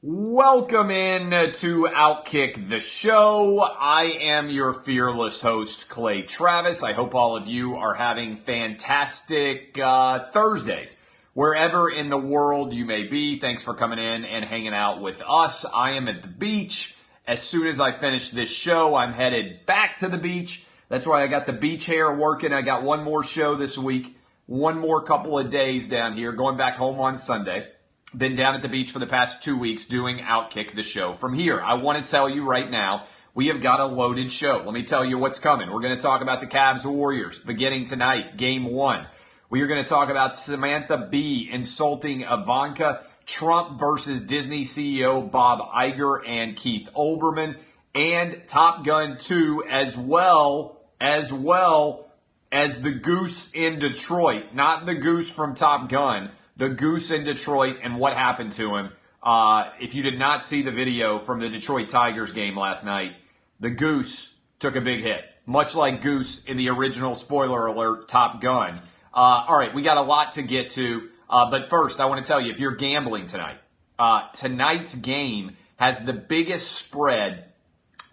Welcome in to Outkick the Show. I am your fearless host, Clay Travis. I hope all of you are having fantastic Thursdays. Wherever in the world you may be, thanks for coming in and hanging out with us. I am at the beach. As soon as I finish this show, I'm headed back to the beach. That's why I got the beach hair working. I got one more show this week, one more couple of days down here, going back home on Sunday. Been down at the beach for the past 2 weeks doing Outkick the Show from here. I want to tell you right now, we have got a loaded show. Let me tell you what's coming. We're going to talk about the Cavs Warriors beginning tonight, Game 1. We are going to talk about Samantha Bee insulting Ivanka Trump versus Disney CEO Bob Iger and Keith Olbermann, and Top Gun 2 as well as the Goose in Detroit. Not the Goose from Top Gun. The Goose in Detroit and what happened to him. If you did not see the video from the Detroit Tigers game last night, the Goose took a big hit. Much like Goose in the original, spoiler alert, Top Gun. All right, we got a lot to get to. But first, I want to tell you, if you're gambling tonight, tonight's game has the biggest spread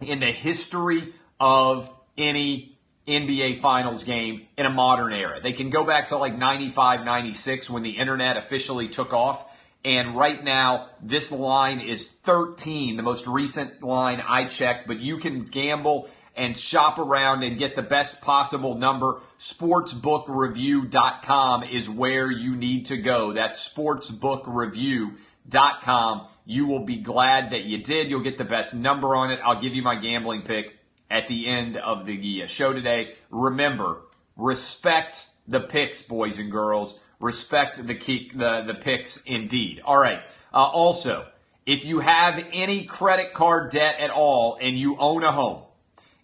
in the history of any NBA Finals game in a modern era. They can go back to like 95, 96 when the internet officially took off. And right now, this line is 13, the most recent line I checked. But you can gamble and shop around and get the best possible number. Sportsbookreview.com is where you need to go. That's sportsbookreview.com. You will be glad that you did. You'll get the best number on it. I'll give you my gambling pick at the end of the show today. Remember, respect the picks, boys and girls. Respect the picks indeed. All right. Also, if you have any credit card debt at all and you own a home,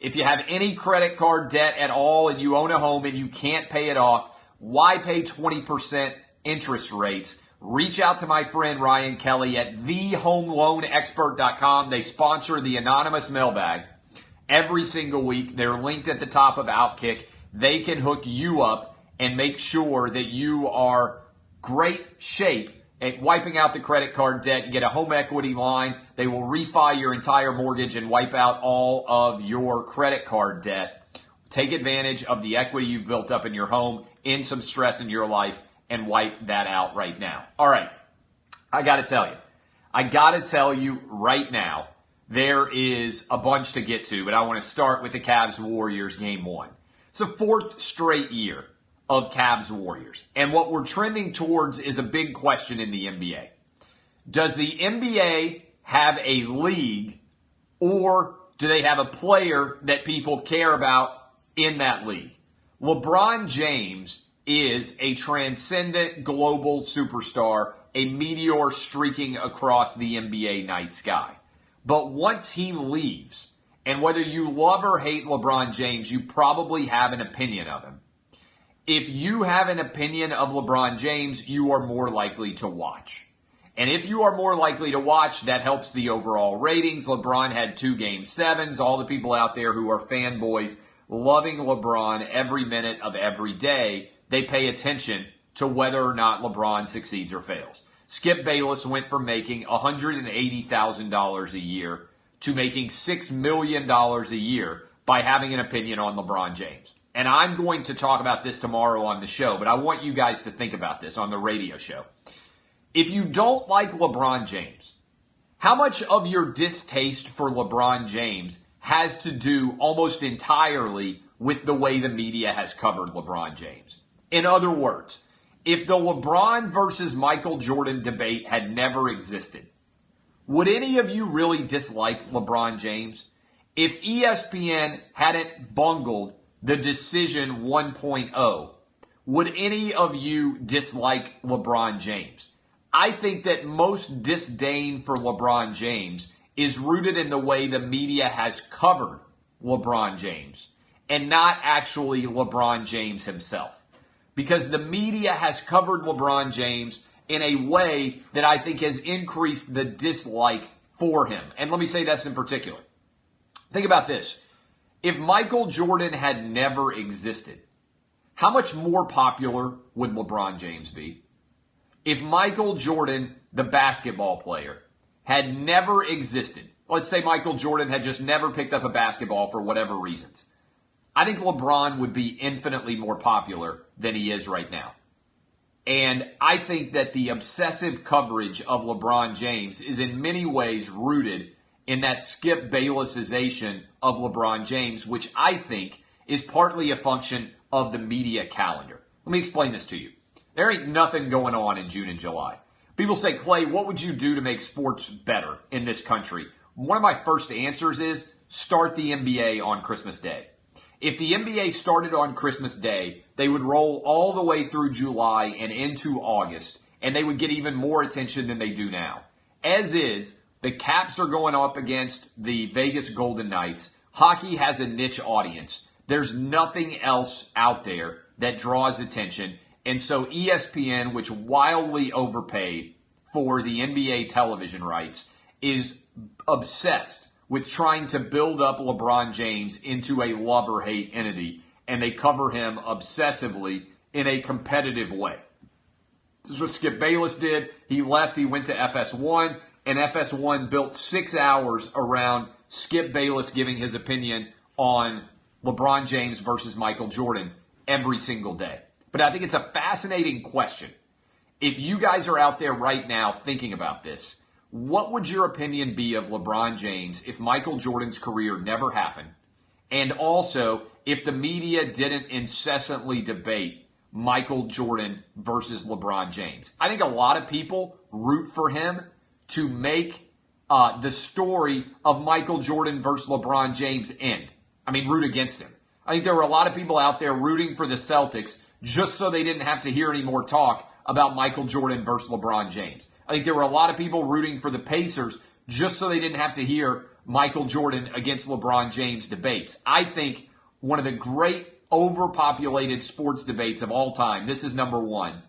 if you have any credit card debt at all and you own a home and you can't pay it off, why pay 20% interest rates? Reach out to my friend Ryan Kelly at thehomeloanexpert.com. They sponsor the anonymous mailbag every single week. They're linked at the top of Outkick. They can hook you up and make sure that you are great shape at wiping out the credit card debt. You get a home equity line. They will refi your entire mortgage and wipe out all of your credit card debt. Take advantage of the equity you've built up in your home, in some stress in your life, and wipe that out right now. All right. I got to tell you right now, there is a bunch to get to, but I want to start with the Cavs Warriors Game 1. It's a fourth straight year of Cavs Warriors. And what we're trending towards is a big question in the NBA. Does the NBA have a league, or do they have a player that people care about in that league? LeBron James is a transcendent global superstar, a meteor streaking across the NBA night sky. But once he leaves, and whether you love or hate LeBron James, you probably have an opinion of him. If you have an opinion of LeBron James, you are more likely to watch. And if you are more likely to watch, that helps the overall ratings. LeBron had 2 Game 7s. All the people out there who are fanboys loving LeBron every minute of every day, they pay attention to whether or not LeBron succeeds or fails. Skip Bayless went from making $180,000 a year to making $6 million a year by having an opinion on LeBron James. And I'm going to talk about this tomorrow on the show, but I want you guys to think about this on the radio show. If you don't like LeBron James, how much of your distaste for LeBron James has to do almost entirely with the way the media has covered LeBron James? In other words, if the LeBron versus Michael Jordan debate had never existed, would any of you really dislike LeBron James? If ESPN hadn't bungled the decision 1.0, would any of you dislike LeBron James? I think that most disdain for LeBron James is rooted in the way the media has covered LeBron James and not actually LeBron James himself. Because the media has covered LeBron James in a way that I think has increased the dislike for him. And let me say this in particular. Think about this. If Michael Jordan had never existed, how much more popular would LeBron James be? If Michael Jordan, the basketball player, had never existed, let's say Michael Jordan had just never picked up a basketball for whatever reasons, I think LeBron would be infinitely more popular than he is right now. And I think that the obsessive coverage of LeBron James is in many ways rooted in that Skip Baylessization of LeBron James, which I think is partly a function of the media calendar. Let me explain this to you. There ain't nothing going on in June and July. People say, Clay, what would you do to make sports better in this country? One of my first answers is start the NBA on Christmas Day. If the NBA started on Christmas Day, they would roll all the way through July and into August, and they would get even more attention than they do now. As is, the Caps are going up against the Vegas Golden Knights. Hockey has a niche audience. There's nothing else out there that draws attention. And so ESPN, which wildly overpaid for the NBA television rights, is obsessed with trying to build up LeBron James into a love or hate entity, and they cover him obsessively in a competitive way. This is what Skip Bayless did. He left, he went to FS1, and FS1 built 6 hours around Skip Bayless giving his opinion on LeBron James versus Michael Jordan every single day. But I think it's a fascinating question. If you guys are out there right now thinking about this, what would your opinion be of LeBron James if Michael Jordan's career never happened? And also, if the media didn't incessantly debate Michael Jordan versus LeBron James? I think a lot of people root for him to make the story of Michael Jordan versus LeBron James end. I mean, root against him. I think there were a lot of people out there rooting for the Celtics just so they didn't have to hear any more talk about Michael Jordan versus LeBron James. I think there were a lot of people rooting for the Pacers just so they didn't have to hear Michael Jordan against LeBron James debates. I think one of the great overpopulated sports debates of all time, this is number one.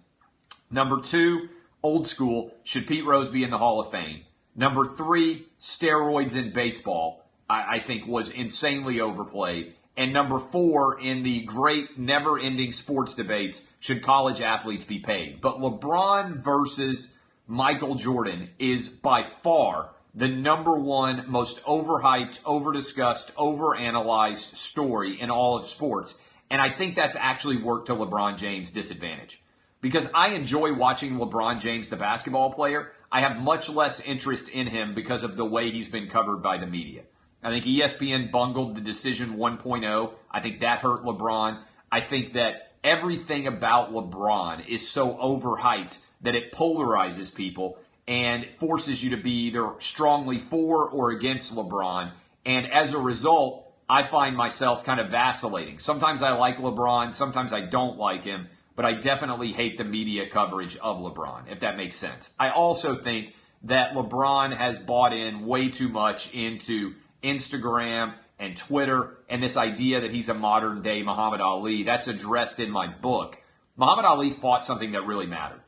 Number two, old school, should Pete Rose be in the Hall of Fame? Number three, steroids in baseball, I think was insanely overplayed. And number four, in the great never-ending sports debates, should college athletes be paid? But LeBron versus Michael Jordan is by far the number one most overhyped, overdiscussed, overanalyzed story in all of sports. And I think that's actually worked to LeBron James' disadvantage. Because I enjoy watching LeBron James, the basketball player. I have much less interest in him because of the way he's been covered by the media. I think ESPN bungled the decision 1.0. I think that hurt LeBron. I think that everything about LeBron is so overhyped that it polarizes people and forces you to be either strongly for or against LeBron. And as a result, I find myself kind of vacillating. Sometimes I like LeBron, sometimes I don't like him, but I definitely hate the media coverage of LeBron, if that makes sense. I also think that LeBron has bought in way too much into Instagram and Twitter and this idea that he's a modern day Muhammad Ali. That's addressed in my book. Muhammad Ali fought something that really mattered,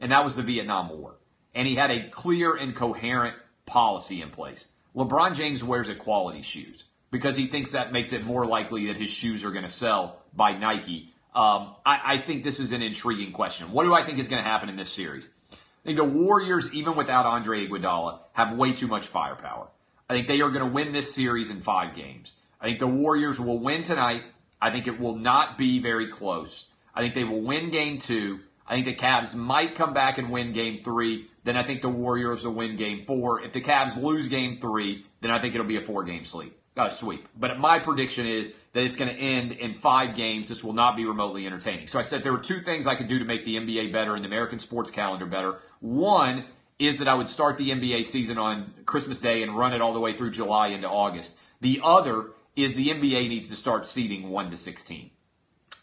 and that was the Vietnam War. And he had a clear and coherent policy in place. LeBron James wears equality shoes because he thinks that makes it more likely that his shoes are going to sell by Nike. I think this is an intriguing question. What do I think is going to happen in this series? I think the Warriors, even without Andre Iguodala, have way too much firepower. I think they are going to win this series in 5 games. I think the Warriors will win tonight. I think it will not be very close. I think they will win game 2. I think the Cavs might come back and win game 3. Then I think the Warriors will win game 4. If the Cavs lose game 3, then I think it'll be a 4-game sweep. But my prediction is that it's going to end in 5 games. This will not be remotely entertaining. So I said there were 2 things I could do to make the NBA better and the American sports calendar better. One is that I would start the NBA season on Christmas Day and run it all the way through July into August. The other is the NBA needs to start seeding 1 to 16.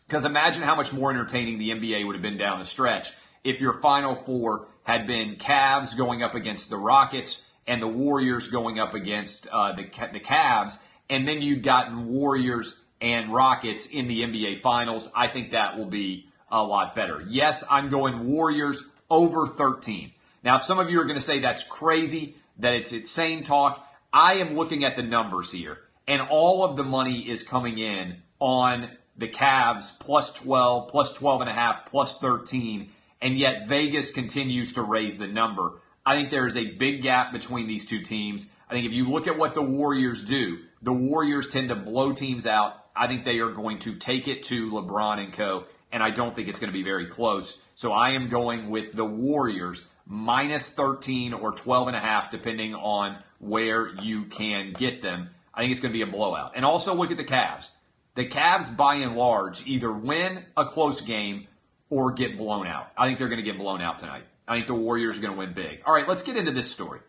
Because imagine how much more entertaining the NBA would have been down the stretch if your Final Four had been Cavs going up against the Rockets and the Warriors going up against the Cavs, and then you'd gotten Warriors and Rockets in the NBA Finals. I think that will be a lot better. Yes, I'm going Warriors over 13. Now, some of you are going to say that's crazy, that it's insane talk. I am looking at the numbers here, and all of the money is coming in on the Cavs plus 12, plus 12.5, plus 13, and yet Vegas continues to raise the number. I think there is a big gap between these two teams. I think if you look at what the Warriors do, the Warriors tend to blow teams out. I think they are going to take it to LeBron and co., and I don't think it's going to be very close. So I am going with the Warriors minus 13 or 12.5, depending on where you can get them. I think it's going to be a blowout. And also look at the Cavs. The Cavs, by and large, either win a close game or get blown out. I think they're going to get blown out tonight. I think the Warriors are going to win big. All right, let's get into this story.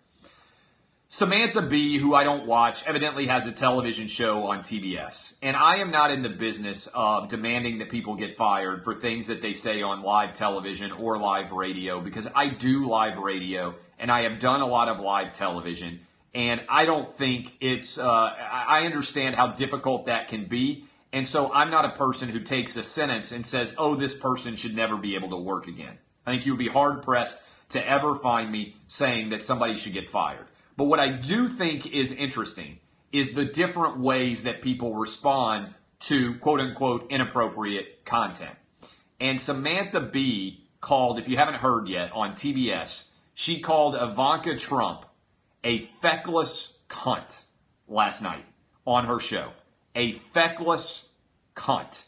Samantha Bee, who I don't watch, evidently has a television show on TBS. And I am not in the business of demanding that people get fired for things that they say on live television or live radio, because I do live radio and I have done a lot of live television. And I don't think it's, I understand how difficult that can be. And so I'm not a person who takes a sentence and says, oh, this person should never be able to work again. I think you would be hard pressed to ever find me saying that somebody should get fired. But what I do think is interesting is the different ways that people respond to quote unquote inappropriate content. And Samantha Bee called, if you haven't heard yet, on TBS, she called Ivanka Trump a feckless cunt last night on her show. A feckless cunt.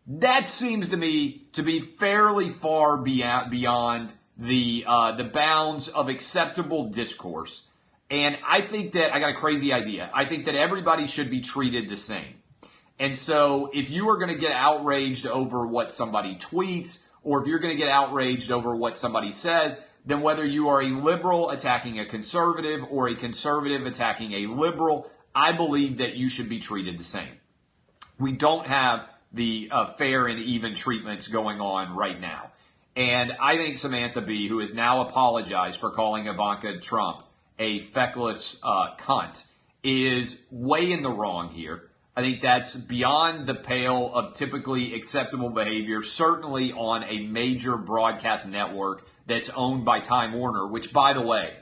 That seems to me to be fairly far beyond the bounds of acceptable discourse. And I think that I got a crazy idea. I think that everybody should be treated the same. And so if you are going to get outraged over what somebody tweets, or if you're going to get outraged over what somebody says, then whether you are a liberal attacking a conservative or a conservative attacking a liberal, I believe that you should be treated the same. We don't have the fair and even treatments going on right now. And I think Samantha Bee, who has now apologized for calling Ivanka Trump a feckless cunt, is way in the wrong here. I think that's beyond the pale of typically acceptable behavior, certainly on a major broadcast network that's owned by Time Warner, which, by the way,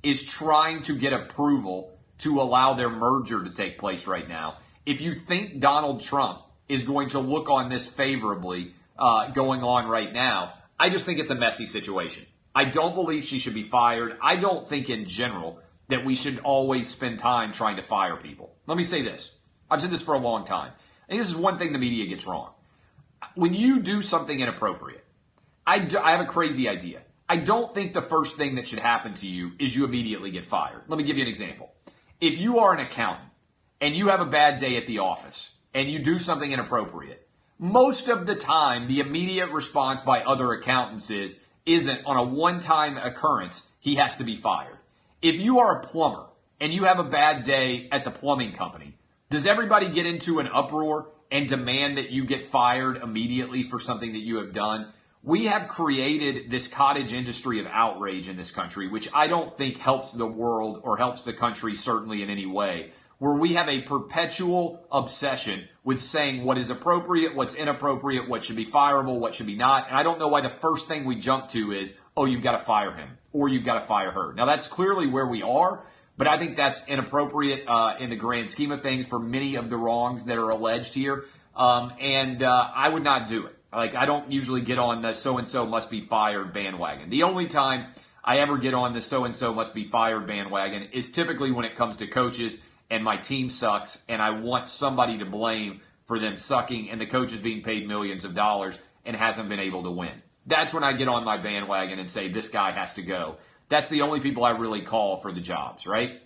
is trying to get approval to allow their merger to take place right now. If you think Donald Trump is going to look on this favorably going on right now, I just think it's a messy situation. I don't believe she should be fired. I don't think in general that we should always spend time trying to fire people. Let me say this. I've said this for a long time. I think this is one thing the media gets wrong. When you do something inappropriate, I have a crazy idea. I don't think the first thing that should happen to you is you immediately get fired. Let me give you an example. If you are an accountant and you have a bad day at the office and you do something inappropriate, most of the time the immediate response by other accountants isn't on a one-time occurrence, he has to be fired. If you are a plumber and you have a bad day at the plumbing company, does everybody get into an uproar and demand that you get fired immediately for something that you have done? We have created this cottage industry of outrage in this country, which I don't think helps the world or helps the country certainly in any way, where we have a perpetual obsession with saying what is appropriate, what's inappropriate, what should be fireable, what should be not. And I don't know why the first thing we jump to is, oh, you've got to fire him or you've got to fire her. Now, that's clearly where we are, but I think that's inappropriate in the grand scheme of things for many of the wrongs that are alleged here. I would not do it. Like, I don't usually get on the so-and-so must be fired bandwagon. The only time I ever get on the so-and-so must be fired bandwagon is typically when it comes to coaches and my team sucks and I want somebody to blame for them sucking and the coach is being paid millions of dollars and hasn't been able to win. That's when I get on my bandwagon and say this guy has to go. That's the only people I really call for the jobs, right?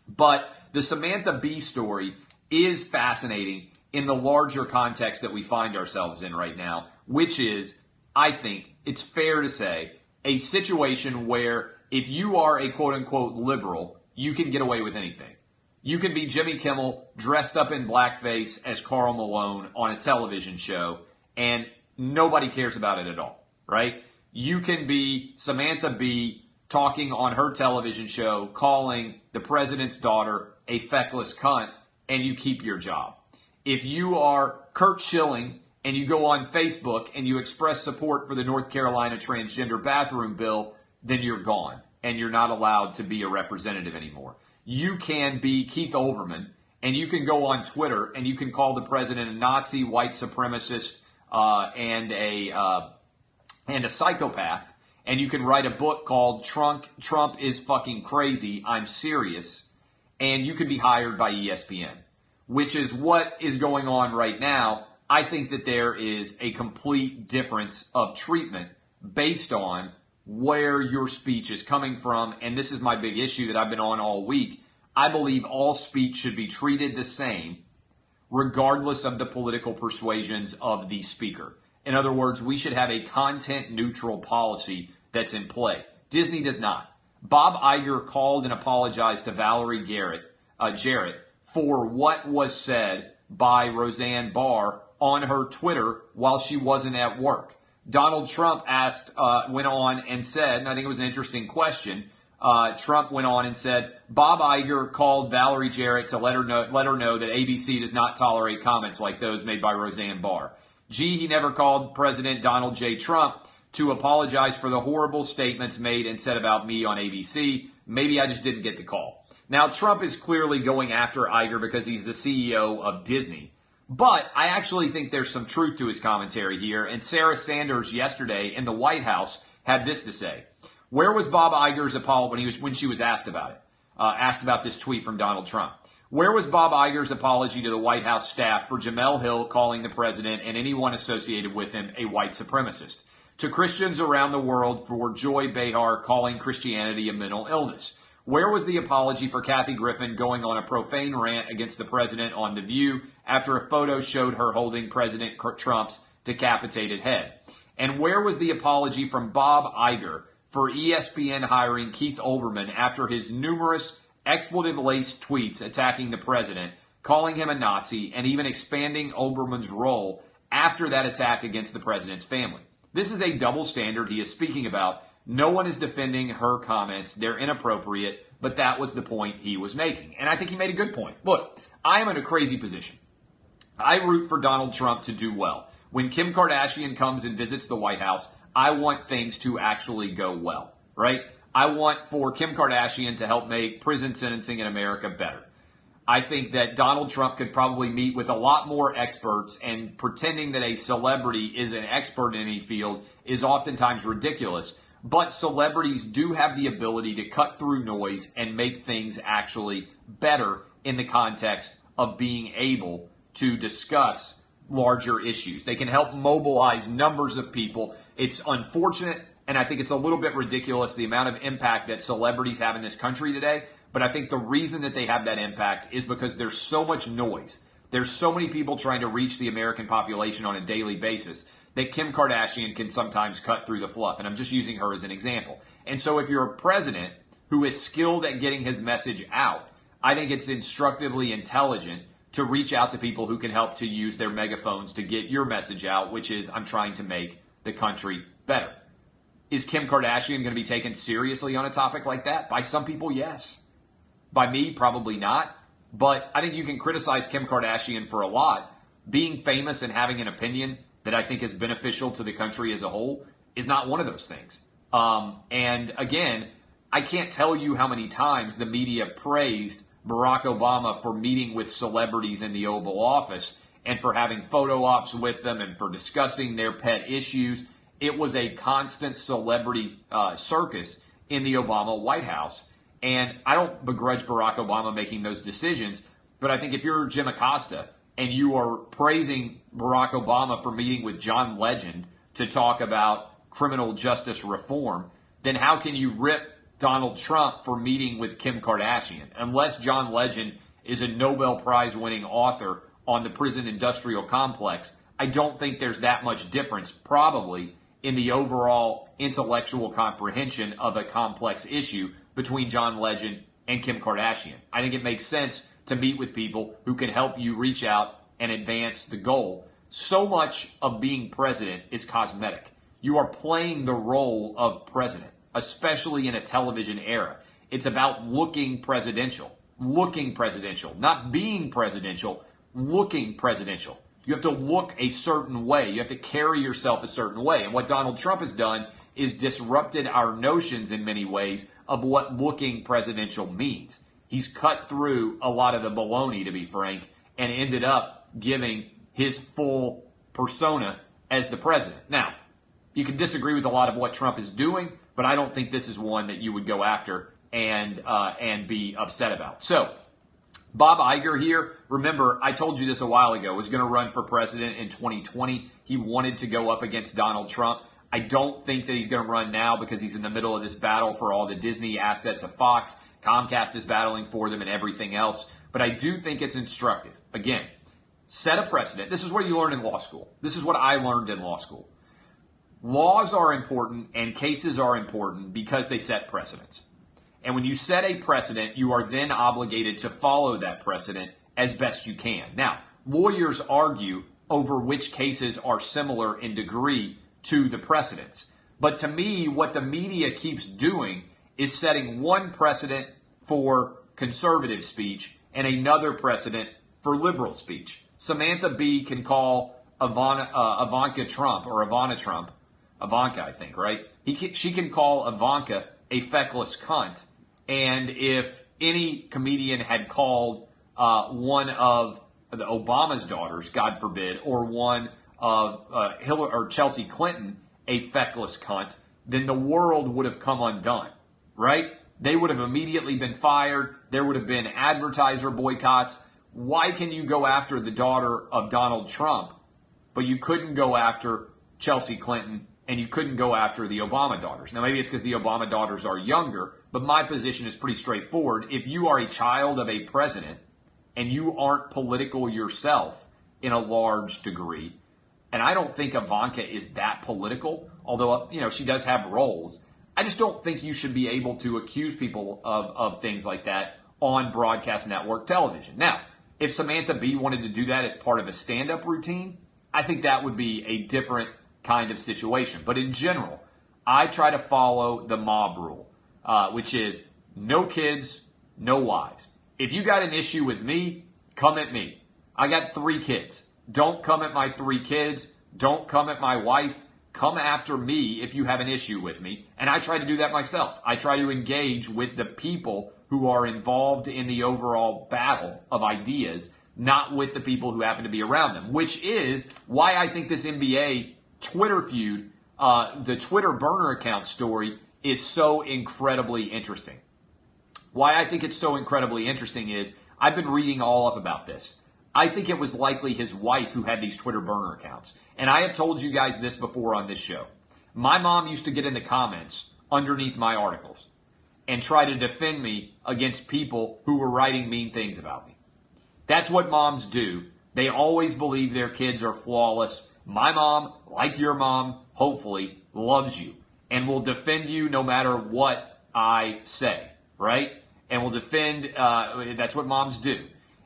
But the Samantha Bee story is fascinating in the larger context that we find ourselves in right now, which is, I think, it's fair to say, a situation where if you are a quote-unquote liberal, you can get away with anything. You can be Jimmy Kimmel dressed up in blackface as Karl Malone on a television show, and nobody cares about it at all, right? You can be Samantha Bee talking on her television show, calling the president's daughter a feckless cunt, and you keep your job. If you are Kurt Schilling and you go on Facebook and you express support for the North Carolina transgender bathroom bill, then you're gone and you're not allowed to be a representative anymore. You can be Keith Olbermann and you can go on Twitter and you can call the president a Nazi, white supremacist, and a psychopath, and you can write a book called Trump is fucking crazy, I'm serious, and you could be hired by ESPN, which is what is going on right now. I think that there is a complete difference of treatment based on where your speech is coming from, and this is my big issue that I've been on all week. I believe all speech should be treated the same regardless of the political persuasions of the speaker. In other words, we should have a content-neutral policy that's in play. Disney does not. Bob Iger called and apologized to Valerie Jarrett for what was said by Roseanne Barr on her Twitter while she wasn't at work. Donald Trump went on and said, and I think it was an interesting question, Trump went on and said, Bob Iger called Valerie Jarrett to let her know that ABC does not tolerate comments like those made by Roseanne Barr. Gee, he never called President Donald J. Trump to apologize for the horrible statements made and said about me on ABC. Maybe I just didn't get the call. Now, Trump is clearly going after Iger because he's the CEO of Disney. But I actually think there's some truth to his commentary here. And Sarah Sanders yesterday in the White House had this to say. Where was Bob Iger's apology when she was asked about it? Asked about this tweet from Donald Trump. Where was Bob Iger's apology to the White House staff for Jamel Hill calling the president and anyone associated with him a white supremacist? To Christians around the world for Joy Behar calling Christianity a mental illness? Where was the apology for Kathy Griffin going on a profane rant against the president on The View after a photo showed her holding President Trump's decapitated head? And where was the apology from Bob Iger for ESPN hiring Keith Olbermann after his numerous expletive-laced tweets attacking the president, calling him a Nazi, and even expanding Olbermann's role after that attack against the president's family? This is a double standard he is speaking about. No one is defending her comments. They're inappropriate, but that was the point he was making. And I think he made a good point. Look, I am in a crazy position. I root for Donald Trump to do well. When Kim Kardashian comes and visits the White House, I want things to actually go well, right? I want for Kim Kardashian to help make prison sentencing in America better. I think that Donald Trump could probably meet with a lot more experts, and pretending that a celebrity is an expert in any field is oftentimes ridiculous. But celebrities do have the ability to cut through noise and make things actually better in the context of being able to discuss larger issues. They can help mobilize numbers of people. It's unfortunate, and I think it's a little bit ridiculous, the amount of impact that celebrities have in this country today. But I think the reason that they have that impact is because there's so much noise. There's so many people trying to reach the American population on a daily basis that Kim Kardashian can sometimes cut through the fluff. And I'm just using her as an example. And so if you're a president who is skilled at getting his message out, I think it's instructively intelligent to reach out to people who can help to use their megaphones to get your message out, which is, I'm trying to make the country better. Is Kim Kardashian going to be taken seriously on a topic like that? By some people, yes. By me, probably not. But I think you can criticize Kim Kardashian for a lot. Being famous and having an opinion that I think is beneficial to the country as a whole is not one of those things. And again, I can't tell you how many times the media praised Barack Obama for meeting with celebrities in the Oval Office and for having photo ops with them and for discussing their pet issues. It was a constant celebrity circus in the Obama White House. And I don't begrudge Barack Obama making those decisions, but I think if you're Jim Acosta and you are praising Barack Obama for meeting with John Legend to talk about criminal justice reform, then how can you rip Donald Trump for meeting with Kim Kardashian? Unless John Legend is a Nobel Prize winning author on the prison industrial complex, I don't think there's that much difference probably in the overall intellectual comprehension of a complex issue between John Legend and Kim Kardashian. I think it makes sense to meet with people who can help you reach out and advance the goal. So much of being president is cosmetic. You are playing the role of president, especially in a television era. It's about looking presidential, not being presidential, looking presidential. You have to look a certain way. You have to carry yourself a certain way. And what Donald Trump has done is disrupted our notions in many ways of what looking presidential means. He's cut through a lot of the baloney, to be frank, and ended up giving his full persona as the president. Now, You can disagree with a lot of what Trump is doing, but I don't think this is one that you would go after and be upset about. So, Bob Iger here, remember, I told you this a while ago, was going to run for president in 2020. He wanted to go up against Donald Trump. I don't think that he's going to run now because he's in the middle of this battle for all the Disney assets of Fox. Comcast is battling for them and everything else. But I do think it's instructive. Again, set a precedent. This is what you learn in law school. This is what I learned in law school. Laws are important and cases are important because they set precedents. And when you set a precedent, you are then obligated to follow that precedent as best you can. Now, lawyers argue over which cases are similar in degree to the precedents. But to me, what the media keeps doing is setting one precedent for conservative speech and another precedent for liberal speech. Samantha Bee can call Ivanka Trump, or Ivana Trump, Ivanka, I think, right? She can call Ivanka a feckless cunt. And if any comedian had called one of the Obama's daughters, God forbid, or one of Hillary or Chelsea Clinton a feckless cunt, then the world would have come undone, right? They would have immediately been fired. There would have been advertiser boycotts. Why can you go after the daughter of Donald Trump, but you couldn't go after Chelsea Clinton and you couldn't go after the Obama daughters? Now, maybe it's because the Obama daughters are younger, but my position is pretty straightforward. If you are a child of a president and you aren't political yourself in a large degree, and I don't think Ivanka is that political, although, she does have roles, I just don't think you should be able to accuse people of things like that on broadcast network television. Now, if Samantha Bee wanted to do that as part of a stand-up routine, I think that would be a different kind of situation. But in general, I try to follow the mob rule, which is no kids, no wives. If you got an issue with me, come at me. I got 3 kids. Don't come at my 3 kids. Don't come at my wife. Come after me if you have an issue with me. And I try to do that myself. I try to engage with the people who are involved in the overall battle of ideas, not with the people who happen to be around them, which is why I think this NBA Twitter feud, the Twitter burner account story, is so incredibly interesting. Why I think it's so incredibly interesting is I've been reading all up about this. I think it was likely his wife who had these Twitter burner accounts. And I have told you guys this before on this show. My mom used to get in the comments underneath my articles and try to defend me against people who were writing mean things about me. That's what moms do. They always believe their kids are flawless. My mom, like your mom, hopefully, loves you and will defend you no matter what I say, right? And will defend, that's what moms do.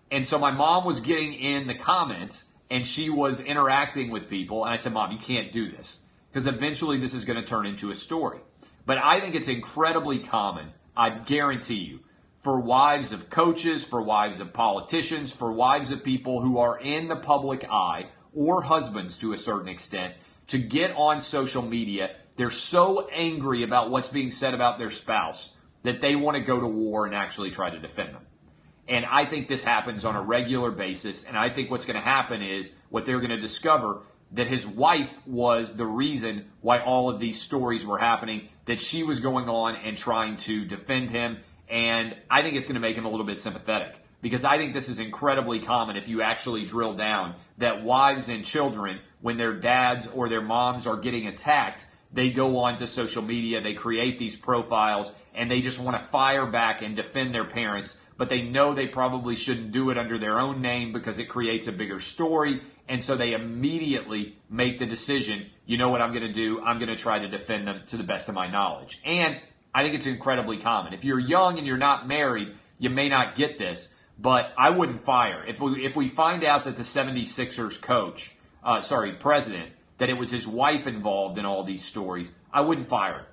And so my mom was getting in the comments and she was interacting with people. And I said, Mom, you can't do this because eventually this is going to turn into a story. But I think it's incredibly common, I guarantee you, for wives of coaches, for wives of politicians, for wives of people who are in the public eye, or husbands to a certain extent, to get on social media. They're so angry about what's being said about their spouse that they want to go to war and actually try to defend them. And I think this happens on a regular basis. And I think what's going to happen is what they're going to discover, that his wife was the reason why all of these stories were happening, that she was going on and trying to defend him. And I think it's going to make him a little bit sympathetic, because I think this is incredibly common if you actually drill down, that wives and children, when their dads or their moms are getting attacked, they go on to social media, they create these profiles, and they just want to fire back and defend their parents, but they know they probably shouldn't do it under their own name because it creates a bigger story, and so they immediately make the decision, you know what I'm going to do? I'm going to try to defend them to the best of my knowledge. And I think it's incredibly common. If you're young and you're not married, you may not get this, but I wouldn't fire. If we find out that the 76ers president, that it was his wife involved in all these stories, I wouldn't fire him.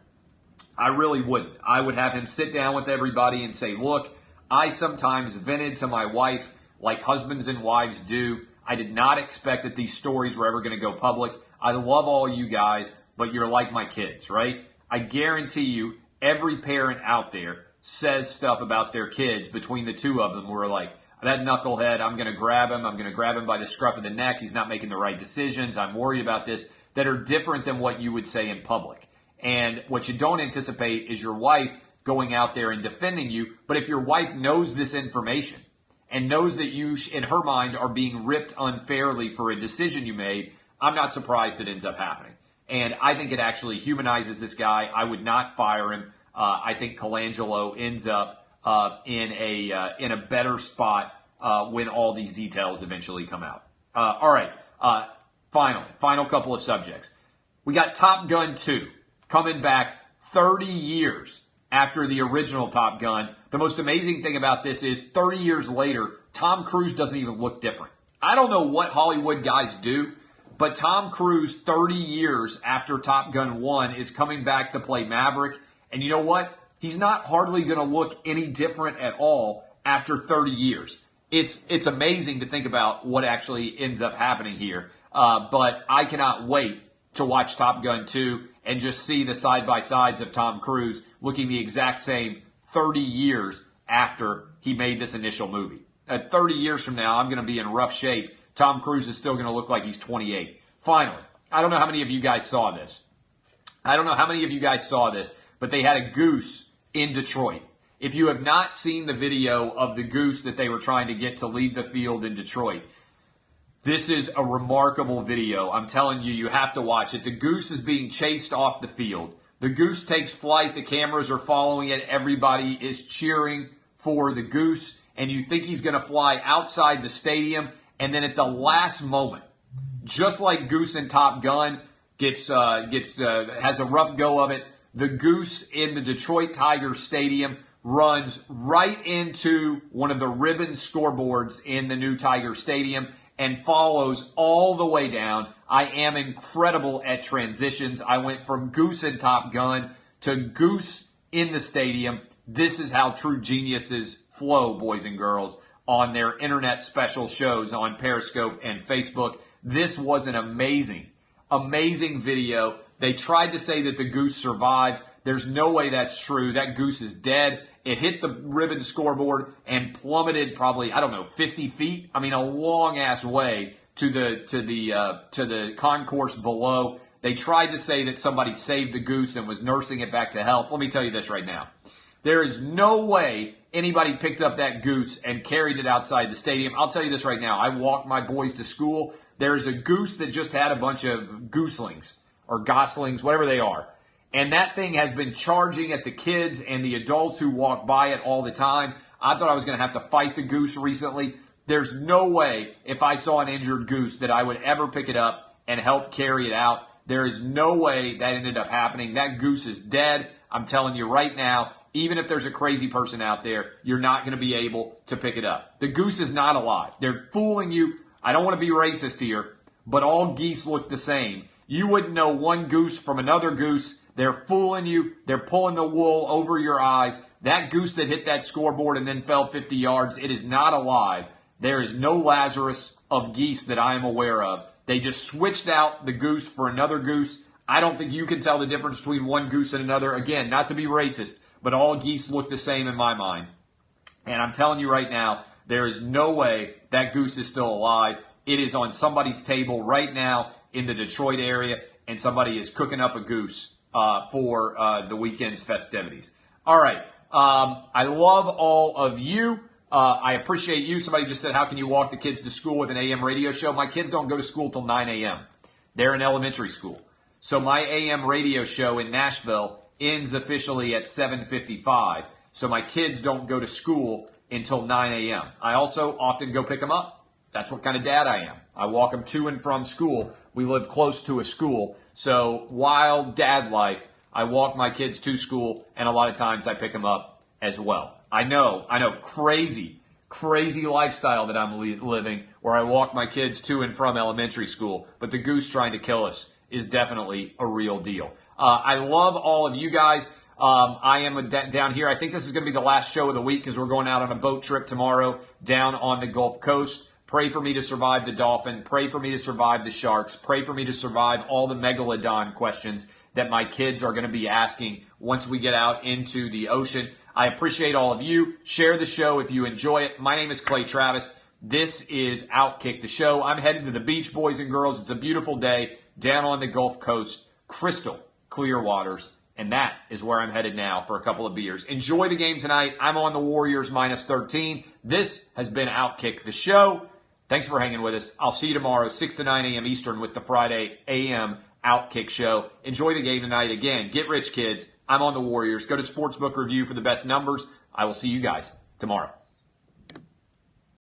I really wouldn't. I would have him sit down with everybody and say, look, I sometimes vented to my wife like husbands and wives do. I did not expect that these stories were ever going to go public. I love all you guys, but you're like my kids, right? I guarantee you every parent out there says stuff about their kids between the two of them where like, that knucklehead, I'm going to grab him. I'm going to grab him by the scruff of the neck. He's not making the right decisions. I'm worried about this. that are different than what you would say in public. And what you don't anticipate is your wife going out there and defending you. But if your wife knows this information and knows that you, in her mind, are being ripped unfairly for a decision you made, I'm not surprised it ends up happening. And I think it actually humanizes this guy. I would not fire him. I think Colangelo ends up in a better spot when all these details eventually come out. All right. Final couple of subjects. We got Top Gun 2 coming back 30 years after the original Top Gun. The most amazing thing about this is 30 years later, Tom Cruise doesn't even look different. I don't know what Hollywood guys do, but Tom Cruise, 30 years after Top Gun 1, is coming back to play Maverick. And you know what? He's not hardly going to look any different at all after 30 years. It's amazing to think about what actually ends up happening here. But I cannot wait to watch Top Gun 2 and just see the side-by-sides of Tom Cruise looking the exact same 30 years after he made this initial movie. 30 years from now, I'm going to be in rough shape. Tom Cruise is still going to look like he's 28. Finally, I don't know how many of you guys saw this. But they had a goose in Detroit. If you have not seen the video of the goose that they were trying to get to leave the field in Detroit, this is a remarkable video. I'm telling you, you have to watch it. The goose is being chased off the field. The goose takes flight. The cameras are following it. Everybody is cheering for the goose. And you think he's going to fly outside the stadium. And then at the last moment, just like Goose in Top Gun has a rough go of it, the goose in the Detroit Tigers stadium runs right into one of the ribbon scoreboards in the new Tiger Stadium and follows all the way down. I am incredible at transitions. I went from Goose in Top Gun to Goose in the stadium. This is how true geniuses flow, boys and girls, on their internet special shows on Periscope and Facebook. This was an amazing video. They tried to say that the goose survived. There's no way that's true. That goose is dead. It hit the ribbon scoreboard and plummeted probably, 50 feet. I mean, a long ass way to the concourse below. They tried to say that somebody saved the goose and was nursing it back to health. Let me tell you this right now. There is no way anybody picked up that goose and carried it outside the stadium. I'll tell you this right now. I walk my boys to school. There's a goose that just had a bunch of gooselings or goslings, whatever they are. And that thing has been charging at the kids and the adults who walk by it all the time. I thought I was going to have to fight the goose recently. There's no way if I saw an injured goose that I would ever pick it up and help carry it out. There is no way that ended up happening. That goose is dead. I'm telling you right now, even if there's a crazy person out there, you're not going to be able to pick it up. The goose is not alive. They're fooling you. I don't want to be racist here, but all geese look the same. You wouldn't know one goose from another goose. They're fooling you. They're pulling the wool over your eyes. That goose that hit that scoreboard and then fell 50 yards, it is not alive. There is no Lazarus of geese that I am aware of. They just switched out the goose for another goose. I don't think you can tell the difference between one goose and another. Again, not to be racist, but all geese look the same in my mind. And I'm telling you right now, there is no way that goose is still alive. It is on somebody's table right now in the Detroit area, and somebody is cooking up a goose for the weekend's festivities. All right. I love all of you. I appreciate you. Somebody just said, how can you walk the kids to school with an AM radio show? My kids don't go to school till 9 a.m. They're in elementary school. So my AM radio show in Nashville ends officially at 7:55. So my kids don't go to school until 9 a.m. I also often go pick them up. That's what kind of dad I am. I walk them to and from school. We live close to a school. So while dad life, I walk my kids to school, and a lot of times I pick them up as well. I know, crazy lifestyle that I'm living where I walk my kids to and from elementary school, but the goose trying to kill us is definitely a real deal. I love all of you guys. I am down here. I think this is going to be the last show of the week because we're going out on a boat trip tomorrow down on the Gulf Coast. Pray for me to survive the dolphin. Pray for me to survive the sharks. Pray for me to survive all the megalodon questions that my kids are going to be asking once we get out into the ocean. I appreciate all of you. Share the show if you enjoy it. My name is Clay Travis. This is Outkick the Show. I'm headed to the beach, boys and girls. It's a beautiful day. down on the Gulf Coast, crystal clear waters. And that is where I'm headed now for a couple of beers. Enjoy the game tonight. I'm on the Warriors minus 13. This has been Outkick the Show. Thanks for hanging with us. I'll see you tomorrow, 6 to 9 a.m. Eastern with the Friday a.m. Outkick Show. Enjoy the game tonight. Again, get rich, kids. I'm on the Warriors. Go to Sportsbook Review for the best numbers. I will see you guys tomorrow.